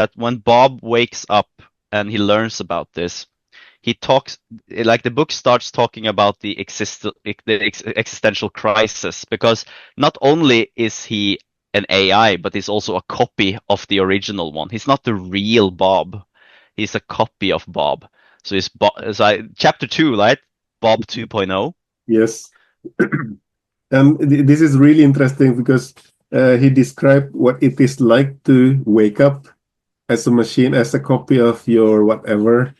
that when Bob wakes up and he learns about this, he talks like the book starts talking about the existential crisis, because not only is he an AI, but he's also a copy of the original one. He's not the real Bob. He's a copy of Bob. So he's chapter 2, right? Bob 2.0. Yes. And this is really interesting because he described what it is like to wake up as a machine, as a copy of your whatever,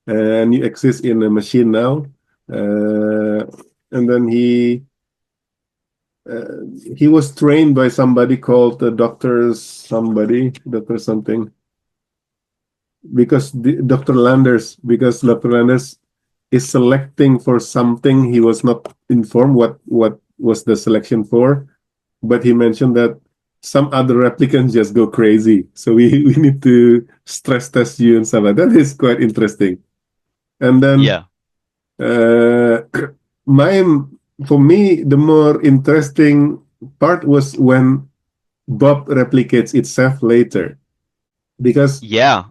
and you exist in a machine now. Uh, and then he was trained by somebody called Doctor something, because Dr. Landers is selecting for something he was not informed what was the selection for, but he mentioned that some other replicants just go crazy, so we need to stress test you and stuff like that. Is quite interesting. And then Yeah. uh, my for me the more interesting part was when Bob replicates itself later, because Yeah.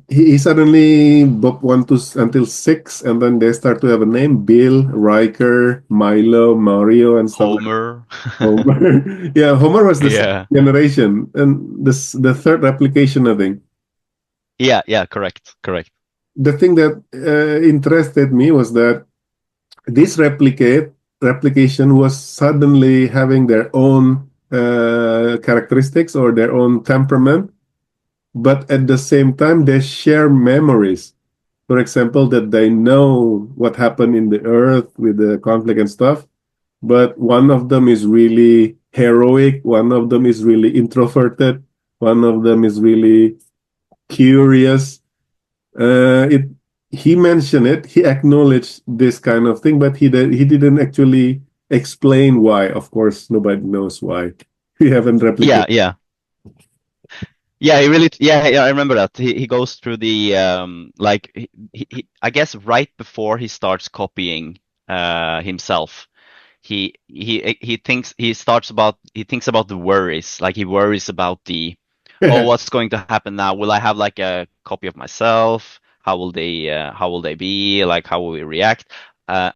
he suddenly Bob 1 to until 6, and then they start to have a name: Bill, Riker, Milo, Mario, and stuff like Homer. Homer. Yeah, Homer was the second Yeah. generation, and the third replication, I think. Yeah, yeah, correct. Correct. The thing that interested me was that this replication was suddenly having their own characteristics or their own temperament, but at the same time they share memories. For example, that they know what happened in the earth with the conflict and stuff, but one of them is really heroic, one of them is really introverted, one of them is really curious. It He mentioned it, he acknowledged this kind of thing, but he didn't actually explain why. Of course, nobody knows why. We haven't Yeah, replicated. yeah. Yeah, he really, yeah, yeah, I remember that. He goes through the like I guess right before he starts copying himself, he thinks about the worries. Like he worries about the, oh, what's going to happen now? Will I have like a copy of myself? How will they be? Like how will we react?